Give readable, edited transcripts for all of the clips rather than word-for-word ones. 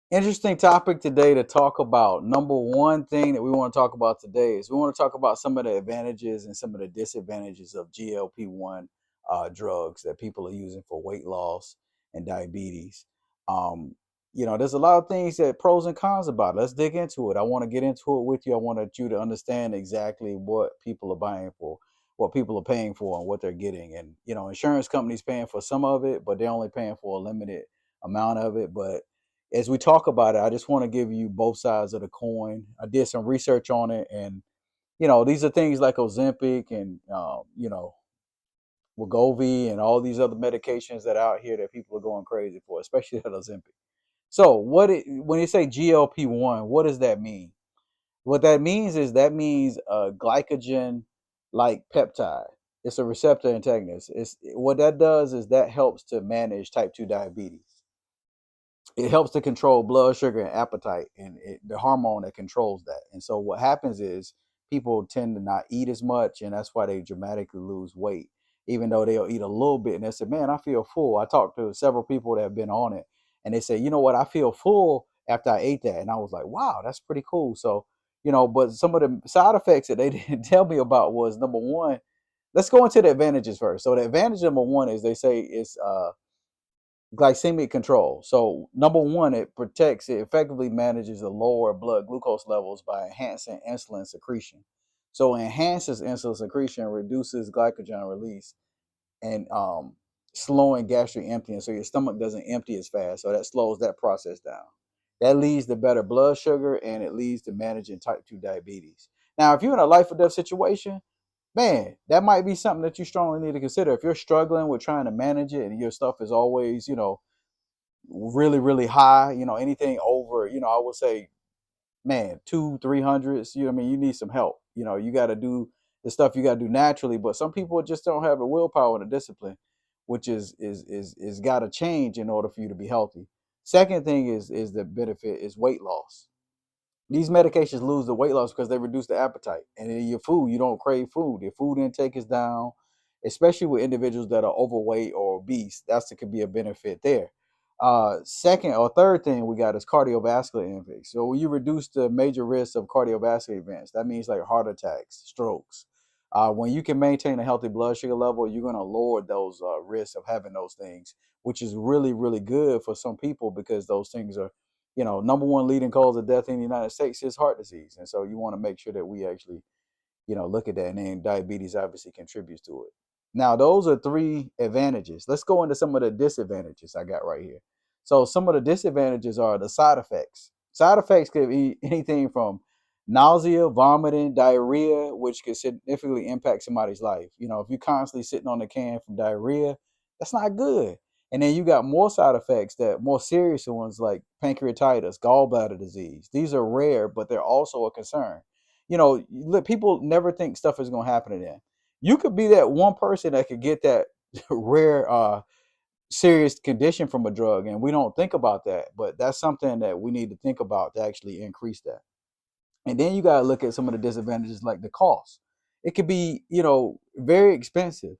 Interesting topic today to talk about. Number one thing that we want to talk about today is we want to talk about some of the advantages and some of the disadvantages of GLP-1 drugs that people are using for weight loss and diabetes. Um, there's a lot of things that pros and cons about it. Let's dig into it. I want to get into it with you. I wanted you to understand exactly what people are buying for, what people are paying for, and what they're getting. And insurance companies paying for some of it, but they're only paying for a limited amount of it. But as we talk about it, I just want to give you both sides of the coin. I did some research on it, and these are things like Ozempic and Wegovy and all these other medications that are out here that people are going crazy for, especially that Ozempic. So, when you say GLP-1, what does that mean? What that means is that means a glycogen like peptide. It's a receptor antagonist. It's what that does is that helps to manage type 2 diabetes. It helps to control blood sugar and appetite and the hormone that controls that. And so what happens is people tend to not eat as much, and that's why they dramatically lose weight, even though they'll eat a little bit and they say, man, I feel full. I talked to several people that have been on it, and they say, you know what, I feel full after I ate that. And I was like, wow, that's pretty cool. So but some of the side effects that they didn't tell me about was, number one, let's go into the advantages first. So the advantage number one is, they say, it's glycemic control. So number one, it effectively manages the lower blood glucose levels by enhancing insulin secretion. So it enhances insulin secretion, reduces glycogen release, and slowing gastric emptying. So your stomach doesn't empty as fast. So that slows that process down. That leads to better blood sugar, and it leads to managing type 2 diabetes. Now, if you're in a life or death situation, man, that might be something that you strongly need to consider. If you're struggling with trying to manage it and your stuff is always, really, really high, anything over, I would say, man, 200, 300s, you need some help. You got to do the stuff you got to do naturally, but some people just don't have the willpower and the discipline, which is got to change in order for you to be healthy. Second thing is the benefit is weight loss. These medications lose the weight loss because they reduce the appetite. And in your food, you don't crave food. Your food intake is down, especially with individuals that are overweight or obese. That could be a benefit there. Second or third thing we got is cardiovascular events. So when you reduce the major risks of cardiovascular events, that means like heart attacks, strokes. When you can maintain a healthy blood sugar level, you're going to lower those risks of having those things, which is really, really good for some people, because those things are, number one leading cause of death in the United States is heart disease. And so you want to make sure that we actually, look at that. And then diabetes obviously contributes to it. Now, those are three advantages. Let's go into some of the disadvantages I got right here. So some of the disadvantages are the side effects. Side effects could be anything from nausea, vomiting, diarrhea, which could significantly impact somebody's life. If you're constantly sitting on the can from diarrhea, that's not good. And then you got more side effects, that more serious ones, like pancreatitis, gallbladder disease. These are rare, but they're also a concern. People never think stuff is going to happen to them. You could be that one person that could get that rare, serious condition from a drug, and we don't think about that. But that's something that we need to think about to actually increase that. And then you got to look at some of the disadvantages, like the cost. It could be, very expensive.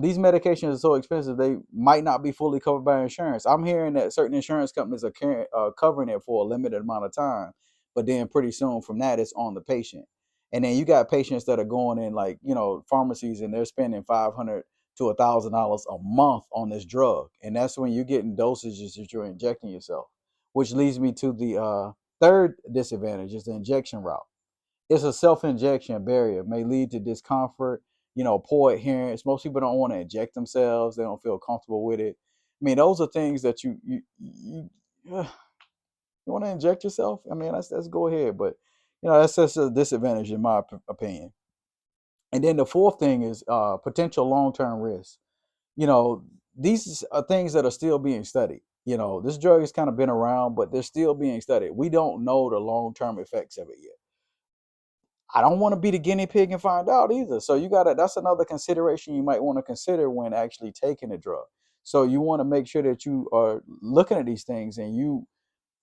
These medications are so expensive, they might not be fully covered by insurance. I'm hearing that certain insurance companies are covering it for a limited amount of time, but then pretty soon from that, it's on the patient. And then you got patients that are going in, like, pharmacies, and they're spending $500 to $1,000 a month on this drug. And that's when you're getting dosages that you're injecting yourself, which leads me to the third disadvantage is the injection route. It's a self-injection barrier, may lead to discomfort, poor adherence. Most people don't want to inject themselves. They don't feel comfortable with it. I mean, those are things that you want to inject yourself. I mean, let's go ahead, but that's just a disadvantage in my opinion. And then the fourth thing is potential long-term risks. you know, these are things that are still being studied. This drug has kind of been around, but they're still being studied. We don't know the long-term effects of it yet. I don't want to be the guinea pig and find out either. So that's another consideration you might want to consider when actually taking the drug. So you want to make sure that you are looking at these things and you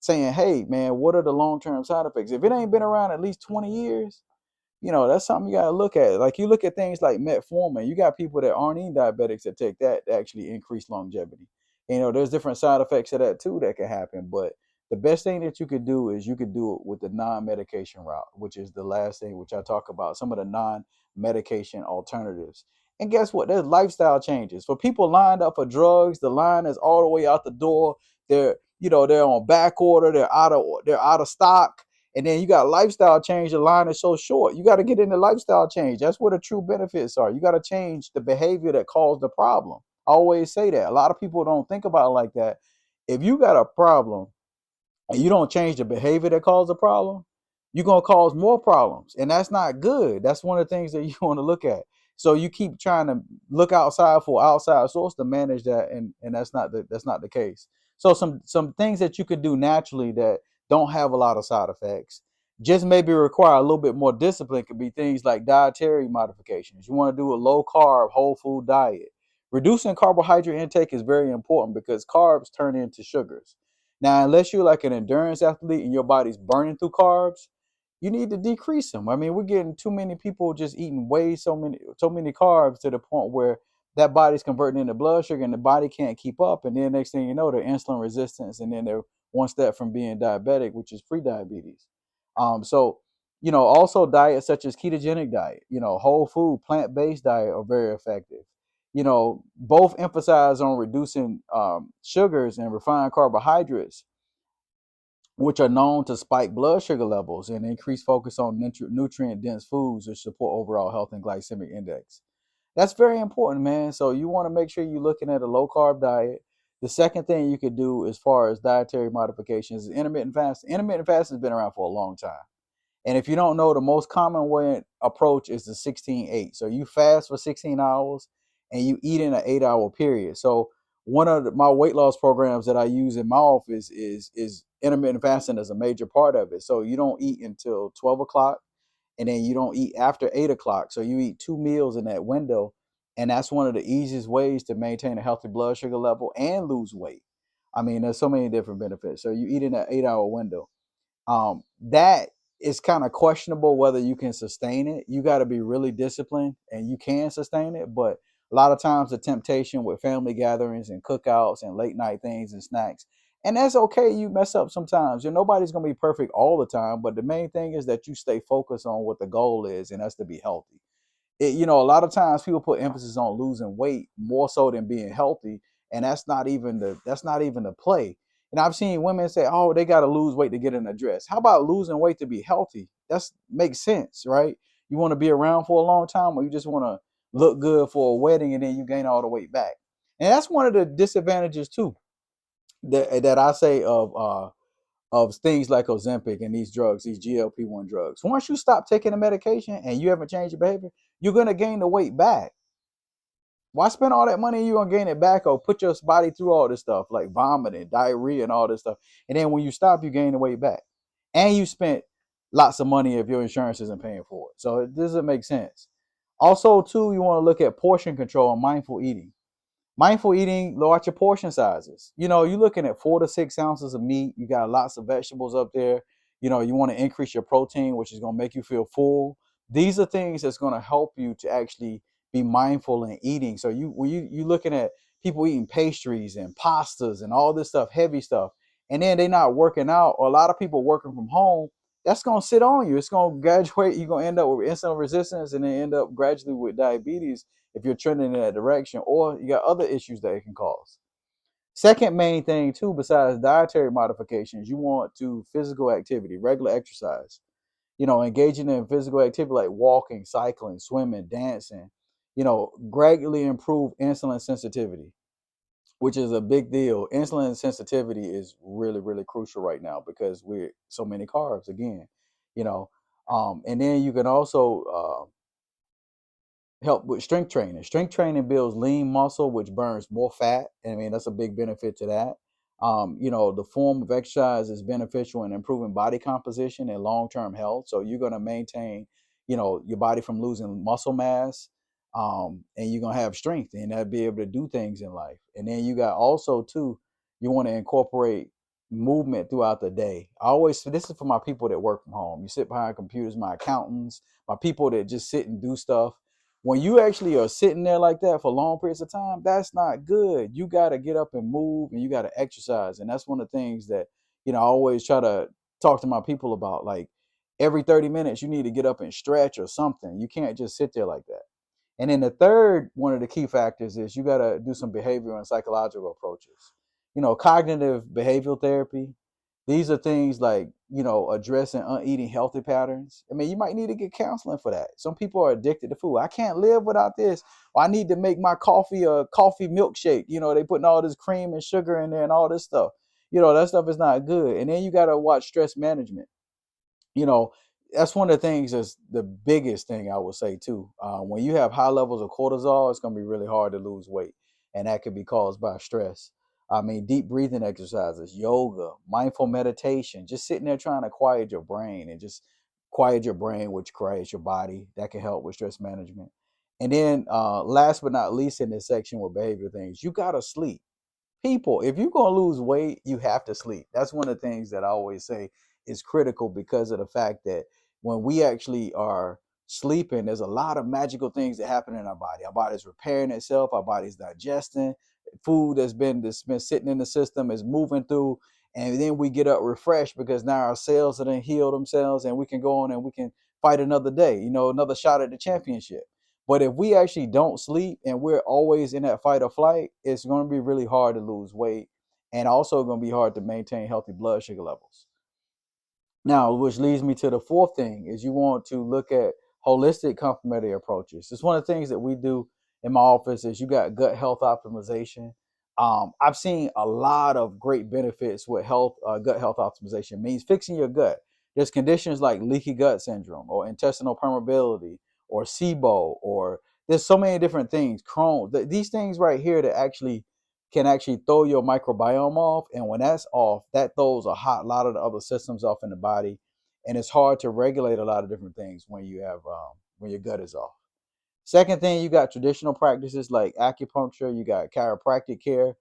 saying, hey man, what are the long-term side effects? If it ain't been around at least 20 years, that's something you got to look at. Like, you look at things like metformin, you got people that aren't even diabetics that take that to actually increase longevity. There's different side effects of that too that can happen, but the best thing that you could do is you could do it with the non-medication route, which is the last thing which I talk about, some of the non-medication alternatives. And guess what? There's lifestyle changes. For people lined up for drugs, the line is all the way out the door. They're on back order, they're out of stock. And then you got lifestyle change, the line is so short. You got to get into lifestyle change. That's where the true benefits are. You got to change the behavior that caused the problem. I always say that. A lot of people don't think about it like that. If you got a problem and you don't change the behavior that caused the problem, you're gonna cause more problems, and that's not good. That's one of the things that you want to look at. So you keep trying to look outside for outside source to manage that, and that's not the case. So some things that you could do naturally that don't have a lot of side effects, just maybe require a little bit more discipline, could be things like dietary modifications. You want to do a low carb, whole food diet. Reducing carbohydrate intake is very important because carbs turn into sugars. Now, unless you're like an endurance athlete and your body's burning through carbs, you need to decrease them. I mean, we're getting too many people just eating way so many carbs to the point where that body's converting into blood sugar and the body can't keep up. And then next thing you know, they're insulin resistance, and then they're one step from being diabetic, which is pre-diabetes. Also diets such as ketogenic diet, whole food, plant-based diet are very effective. Both emphasize on reducing sugars and refined carbohydrates, which are known to spike blood sugar levels and increase focus on nutrient dense foods, which support overall health and glycemic index. That's very important, man. So you want to make sure you're looking at a low carb diet. The second thing you could do as far as dietary modifications is intermittent fasting. Intermittent fasting has been around for a long time. And if you don't know, the most common way approach is the 16-8. So you fast for 16 hours and you eat in an 8-hour period. So one of my weight loss programs that I use in my office is intermittent fasting as a major part of it. So you don't eat until 12 o'clock, and then you don't eat after 8 o'clock. So you eat two meals in that window. And that's one of the easiest ways to maintain a healthy blood sugar level and lose weight. I mean, there's so many different benefits. So you eat in that 8-hour window. That is kind of questionable whether you can sustain it. You got to be really disciplined and you can sustain it. But a lot of times the temptation with family gatherings and cookouts and late night things and snacks, and that's okay. You mess up sometimes. Nobody's going to be perfect all the time. But the main thing is that you stay focused on what the goal is, and that's to be healthy. A lot of times people put emphasis on losing weight more so than being healthy, and that's not even the play. And I've seen women say, "Oh, they got to lose weight to get in a dress." How about losing weight to be healthy? That's makes sense, right? You want to be around for a long time, or you just want to look good for a wedding and then you gain all the weight back. And that's one of the disadvantages too that I say of things like Ozempic and these drugs, these GLP-1 drugs. Once you stop taking the medication and you haven't changed your behavior, you're gonna gain the weight back. Why spend all that money and you're gonna gain it back or put your body through all this stuff like vomiting, diarrhea, and all this stuff? And then when you stop, you gain the weight back. And you spent lots of money if your insurance isn't paying for it. So it doesn't make sense. Also, too, you want to look at portion control and mindful eating. Mindful eating, watch your portion sizes. You're looking at 4 to 6 ounces of meat. You got lots of vegetables up there. You want to increase your protein, which is going to make you feel full. These are things that's going to help you to actually be mindful in eating. So you looking at people eating pastries and pastas and all this stuff, heavy stuff, and then they're not working out. Or a lot of people working from home. That's going to sit on you. It's going to graduate. You're going to end up with insulin resistance and then end up gradually with diabetes if you're trending in that direction, or you got other issues that it can cause. Second main thing too, besides dietary modifications, you want to physical activity, regular exercise. Engaging in physical activity like walking, cycling, swimming, dancing. Gradually improve insulin sensitivity, which is a big deal. Insulin sensitivity is really, really crucial right now because we're so many carbs again. You know, and then you can also help with strength training. Strength training builds lean muscle, which burns more fat. I mean, that's a big benefit to that. The form of exercise is beneficial in improving body composition and long-term health. So you're going to maintain, your body from losing muscle mass, and you're going to have strength and be able to do things in life. And then you got also too, you want to incorporate movement throughout the day. This is for my people that work from home. You sit behind computers, my accountants, my people that just sit and do stuff. When you actually are sitting there like that for long periods of time, that's not good. You got to get up and move and you got to exercise. And that's one of the things that, I always try to talk to my people about, like, every 30 minutes you need to get up and stretch or something. You can't just sit there like that. And then the third one of the key factors is you got to do some behavioral and psychological approaches. Cognitive behavioral therapy. These are things like, addressing uneating healthy patterns. I mean, you might need to get counseling for that. Some people are addicted to food. I can't live without this. Or I need to make my coffee a coffee milkshake. They putting all this cream and sugar in there and all this stuff. That stuff is not good. And then you got to watch stress management. you know, that's one of the things that's the biggest thing I would say too. When you have high levels of cortisol, it's going to be really hard to lose weight, and that could be caused by stress. I mean, deep breathing exercises, yoga, mindful meditation, just sitting there trying to quiet your brain and just quiet your brain, which quiets your body. That can help with stress management. And then, last but not least, in this section with behavior things, you gotta sleep. People, if you're going to lose weight, you have to sleep. That's one of the things that I always say is critical, because of the fact that when we actually are sleeping, there's a lot of magical things that happen in our body. Our body's repairing itself, our body's digesting food that's been sitting in the system, is moving through, and then we get up refreshed because now our cells are then healed themselves, and we can go on and we can fight another day, another shot at the championship. But if we actually don't sleep and we're always in that fight or flight, it's going to be really hard to lose weight, and also going to be hard to maintain healthy blood sugar levels. Now, which leads me to the fourth thing, is you want to look at holistic complementary approaches. It's one of the things that we do in my office. Is you got gut health optimization. I've seen a lot of great benefits with gut health optimization. Means fixing your gut. There's conditions like leaky gut syndrome or intestinal permeability or SIBO, or there's so many different things. Crohn. These things right here that actually can actually throw your microbiome off. And when that's off, that throws a lot of the other systems off in the body. And it's hard to regulate a lot of different things when your gut is off. Second thing, you got traditional practices like acupuncture, you got chiropractic care.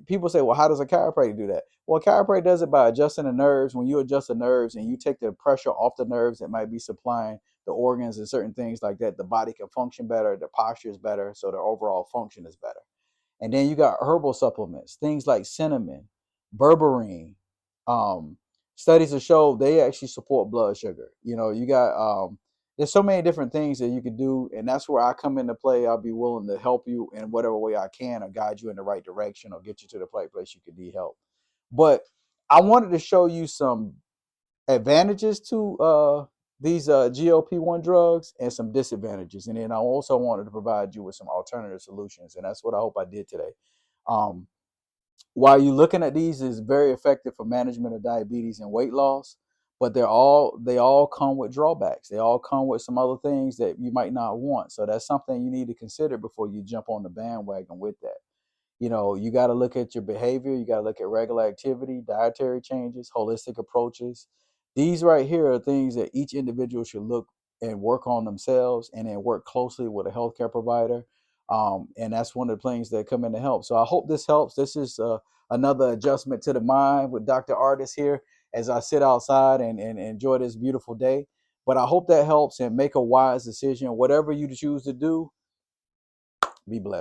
People say, well, how does a chiropractor do that? Well, a chiropractor does it by adjusting the nerves. When you adjust the nerves and you take the pressure off the nerves that might be supplying the organs and certain things like that, the body can function better, the posture is better, so the overall function is better. And then you got herbal supplements, things like cinnamon, berberine. Um, Studies have showed they actually support blood sugar. You got there's so many different things that you could do, and that's where I come into play. I'll be willing to help you in whatever way I can, or guide you in the right direction, or get you to the right place you could need help. But I wanted to show you some advantages to these GLP-1 drugs and some disadvantages. And then I also wanted to provide you with some alternative solutions. And that's what I hope I did today. Um, while you're looking at these, is very effective for management of diabetes and weight loss, but they all come with drawbacks. They all come with some other things that you might not want. So that's something you need to consider before you jump on the bandwagon with that. You got to look at your behavior. You got to look at regular activity, dietary changes, holistic approaches. These right here are things that each individual should look and work on themselves, and then work closely with a healthcare provider. And that's one of the things that come in to help. So I hope this helps. This is another adjustment to the mind with Dr. Artis here as I sit outside and enjoy this beautiful day. But I hope that helps, and make a wise decision. Whatever you choose to do, be blessed.